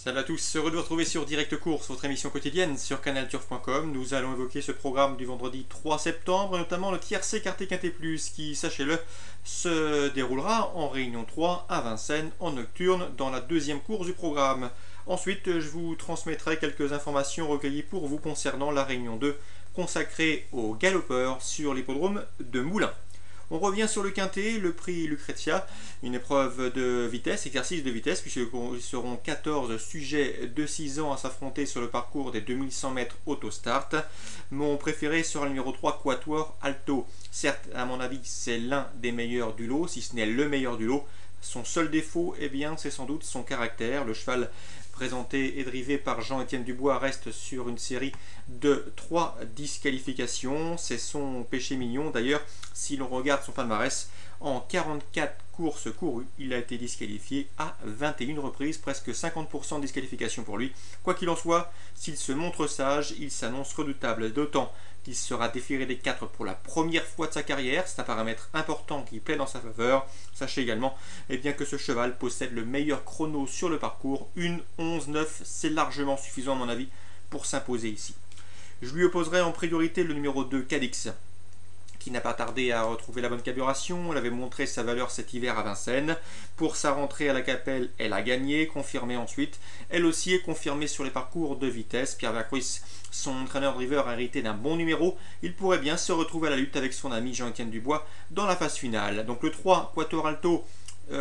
Salut à tous, heureux de vous retrouver sur Direct Course, votre émission quotidienne sur canalturf.com. Nous allons évoquer ce programme du vendredi 3 septembre, notamment le tiercé quarté quinté plus qui, sachez-le, se déroulera en Réunion 3 à Vincennes en nocturne dans la deuxième course du programme. Ensuite, je vous transmettrai quelques informations recueillies pour vous concernant la Réunion 2 consacrée aux galopeurs sur l'hippodrome de Moulins. On revient sur le quintet, le prix Lucrezia, une épreuve de vitesse, exercice de vitesse, puisqu'ils seront 14 sujets de 6 ans à s'affronter sur le parcours des 2100 mètres autostart. Mon préféré sera le numéro 3, Quatuor Alto. Certes, à mon avis, c'est l'un des meilleurs du lot, si ce n'est le meilleur du lot. Son seul défaut, eh bien, c'est sans doute son caractère. Le cheval présenté et drivé par Jean-Étienne Dubois reste sur une série de 3 disqualifications. C'est son péché mignon. D'ailleurs, si l'on regarde son palmarès, en 44 courses courues, il a été disqualifié à 21 reprises, presque 50% de disqualification pour lui. Quoi qu'il en soit, s'il se montre sage, il s'annonce redoutable, d'autant qu'il sera déféré des 4 pour la première fois de sa carrière. C'est un paramètre important qui plaît dans sa faveur. Sachez également que ce cheval possède le meilleur chrono sur le parcours, une 11-9, c'est largement suffisant à mon avis pour s'imposer ici. Je lui opposerai en priorité le numéro 2, Cadix, qui n'a pas tardé à retrouver la bonne carburation. Elle avait montré sa valeur cet hiver à Vincennes. Pour sa rentrée à la Capelle, elle a gagné, confirmée ensuite. Elle aussi est confirmée sur les parcours de vitesse. Pierre Vacruis, son entraîneur-driver, a hérité d'un bon numéro. Il pourrait bien se retrouver à la lutte avec son ami Jean-Étienne Dubois dans la phase finale. Donc le 3, Quatuor Alto,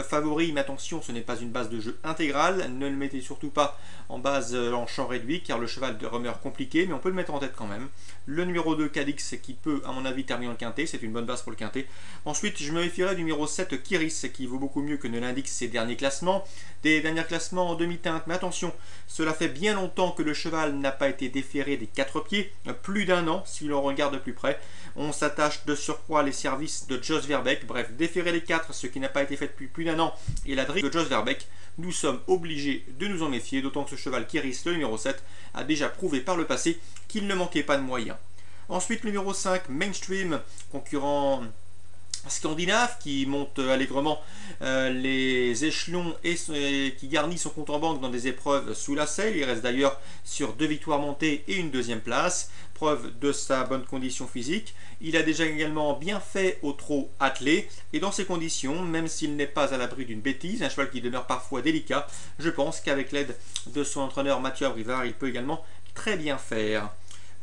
favori, mais attention, ce n'est pas une base de jeu intégrale. Ne le mettez surtout pas en base en champ réduit, car le cheval demeure compliqué, mais on peut le mettre en tête quand même. Le numéro 2, Cadix, qui peut, à mon avis, terminer le quintet, c'est une bonne base pour le quintet. Ensuite, je me méfierai du numéro 7, Kiris, qui vaut beaucoup mieux que ne l'indiquent ses derniers classements. Des derniers classements en demi-teinte, mais attention, cela fait bien longtemps que le cheval n'a pas été déféré des 4 pieds, plus d'un an si l'on regarde de plus près. On s'attache de surcroît les services de Jos Verbeek, bref, déférer les 4, ce qui n'a pas été fait depuis plus d'un an, et la drive de Jos Verbeek, nous sommes obligés de nous en méfier, d'autant que ce cheval Kiris, le numéro 7, a déjà prouvé par le passé qu'il ne manquait pas de moyens. Ensuite, le numéro 5, Mainstream, concurrent scandinave qui monte allègrement les échelons et qui garnit son compte en banque dans des épreuves sous la selle. Il reste d'ailleurs sur 2 victoires montées et une deuxième place, preuve de sa bonne condition physique. Il a déjà également bien fait au trot attelé, et dans ces conditions, même s'il n'est pas à l'abri d'une bêtise, un cheval qui demeure parfois délicat, je pense qu'avec l'aide de son entraîneur Mathieu Abrivard, il peut également très bien faire.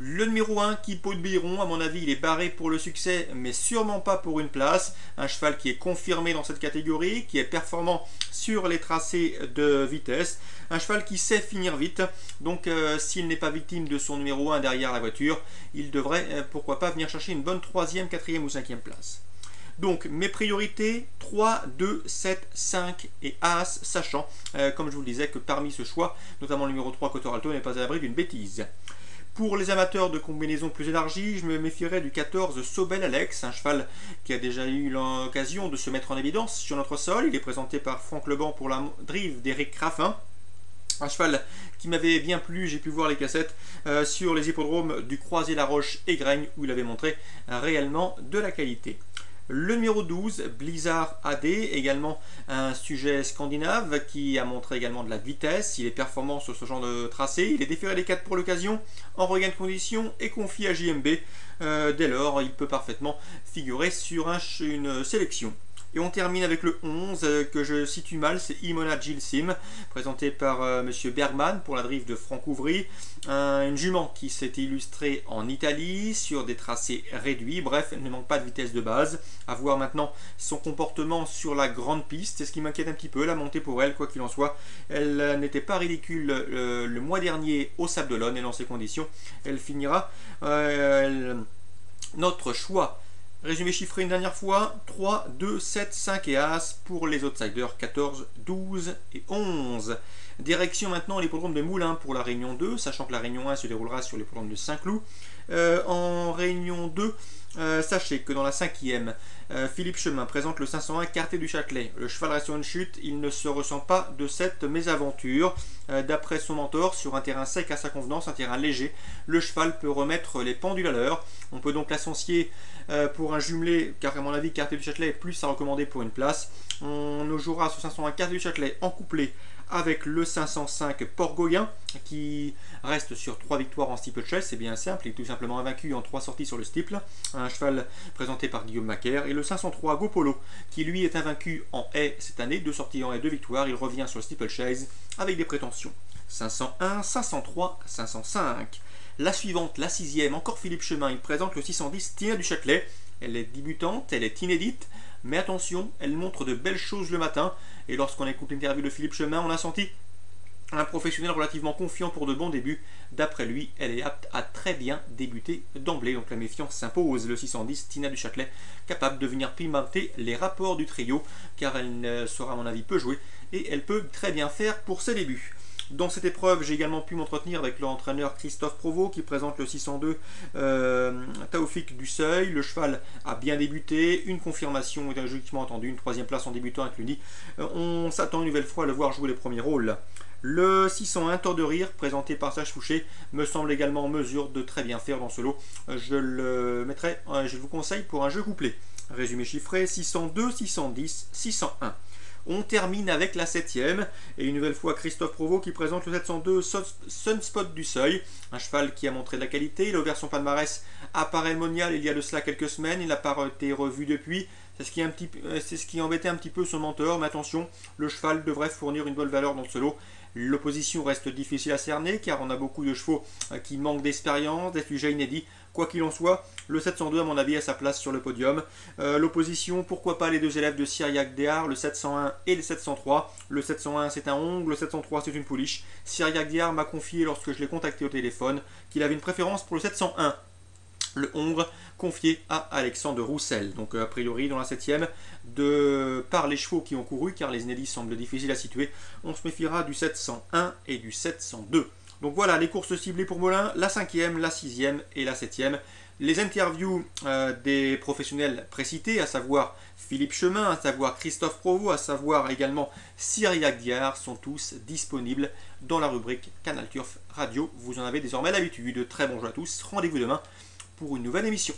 Le numéro 1, Kipo de Biron, à mon avis, il est barré pour le succès, mais sûrement pas pour une place. Un cheval qui est confirmé dans cette catégorie, qui est performant sur les tracés de vitesse. Un cheval qui sait finir vite, donc s'il n'est pas victime de son numéro 1 derrière la voiture, il devrait, pourquoi pas, venir chercher une bonne 3e, 4e ou 5e place. Donc mes priorités 3, 2, 7, 5 et As, sachant, comme je vous le disais, que parmi ce choix, notamment le numéro 3, Quatuor Alto, n'est pas à l'abri d'une bêtise. Pour les amateurs de combinaisons plus élargies, je me méfierais du 14 Sobel Alex, un cheval qui a déjà eu l'occasion de se mettre en évidence sur notre sol. Il est présenté par Franck Leban pour la drive d'Éric Raffin. Un cheval qui m'avait bien plu, j'ai pu voir les cassettes sur les hippodromes du Croisier-la-Roche et Graigne, où il avait montré réellement de la qualité. Le numéro 12, Blizzard AD, également un sujet scandinave qui a montré également de la vitesse. Il est performant sur ce genre de tracé. Il est déféré des 4 pour l'occasion, en regain de condition et confié à JMB. Dès lors, il peut parfaitement figurer sur une sélection. Et on termine avec le 11 que je situe mal, c'est Imona Gilsim, présenté par M. Bergman pour la drive de Franck Ouvry. Une jument qui s'est illustrée en Italie sur des tracés réduits. Bref, elle ne manque pas de vitesse de base. À voir maintenant son comportement sur la grande piste. C'est ce qui m'inquiète un petit peu, la montée pour elle, quoi qu'il en soit. Elle n'était pas ridicule le mois dernier au Sable d'Olonne, et dans ces conditions, elle finira notre choix. Résumé chiffré une dernière fois, 3, 2, 7, 5 et As pour les outsiders 14, 12 et 11. Direction maintenant l'hippodrome de Moulins pour la Réunion 2, sachant que la Réunion 1 se déroulera sur l'hippodrome de Saint-Cloud. En Réunion 2, sachez que dans la 5e, Philippe Chemin présente le 501 Quarté du Châtelet. Le cheval reste sur une chute, il ne se ressent pas de cette mésaventure. D'après son mentor, sur un terrain sec à sa convenance, un terrain léger, le cheval peut remettre les pendules à l'heure. On peut donc l'associer pour un jumelé, car à mon avis, Quarté du Châtelet est plus à recommander pour une place. On jouera ce 501 Quarté du Châtelet en couplet avec le 505 Port Gauguin qui reste sur 3 victoires en steeplechase, c'est bien simple, il est tout simplement invaincu en 3 sorties sur le steeple, un cheval présenté par Guillaume Macaire, et le 503 Gopolo qui lui est invaincu en haie cette année, 2 sorties en haie, 2 victoires, il revient sur le steeplechase avec des prétentions. 501, 503, 505. La suivante, la 6e, encore Philippe Chemin, il présente le 610 Tina du Châtelet. Elle est débutante, elle est inédite, mais attention, elle montre de belles choses le matin. Et lorsqu'on écoute l'interview de Philippe Chemin, on a senti un professionnel relativement confiant pour de bons débuts. D'après lui, elle est apte à très bien débuter d'emblée. Donc la méfiance s'impose. Le 610 Tina du Châtelet, capable de venir pimenter les rapports du trio, car elle sera à mon avis peu jouée et elle peut très bien faire pour ses débuts. Dans cette épreuve, j'ai également pu m'entretenir avec l'entraîneur Christophe Provost qui présente le 602 Taoufik du Seuil. Le cheval a bien débuté, une confirmation est logiquement attendue, une 3e place en débutant avec l'Uni. On s'attend une nouvelle fois à le voir jouer les premiers rôles. Le 601 Tort de Rire, présenté par Sage Fouché, me semble également en mesure de très bien faire dans ce lot. Je vous conseille pour un jeu couplé. Résumé chiffré, 602, 610, 601. On termine avec la 7e, et une nouvelle fois Christophe Provost qui présente le 702 Sunspot du Seuil, un cheval qui a montré de la qualité. Il a ouvert son palmarès à Paray-le-Monial il y a de cela quelques semaines, il n'a pas été revu depuis, c'est ce qui embêtait un petit peu son mentor, mais attention, le cheval devrait fournir une bonne valeur dans ce lot. L'opposition reste difficile à cerner car on a beaucoup de chevaux qui manquent d'expérience, des sujets inédits. Quoi qu'il en soit, le 702 à mon avis a sa place sur le podium. L'opposition, pourquoi pas les 2 élèves de Cyriac Diar, le 701 et le 703. Le 701 c'est un ongle, le 703 c'est une pouliche. Cyriac Diar m'a confié lorsque je l'ai contacté au téléphone qu'il avait une préférence pour le 701. Le Hongre confié à Alexandre Roussel. Donc a priori dans la 7e, par les chevaux qui ont couru, car les inédits semblent difficiles à situer, on se méfiera du 701 et du 702. Donc voilà les courses ciblées pour Molin, la 5e, la 6e et la 7e. Les interviews des professionnels précités, à savoir Philippe Chemin, à savoir Christophe Provost, à savoir également Cyriac Diar, sont tous disponibles dans la rubrique Canal Turf Radio. Vous en avez désormais l'habitude. Très bon jeu à tous, rendez-vous demain pour une nouvelle émission.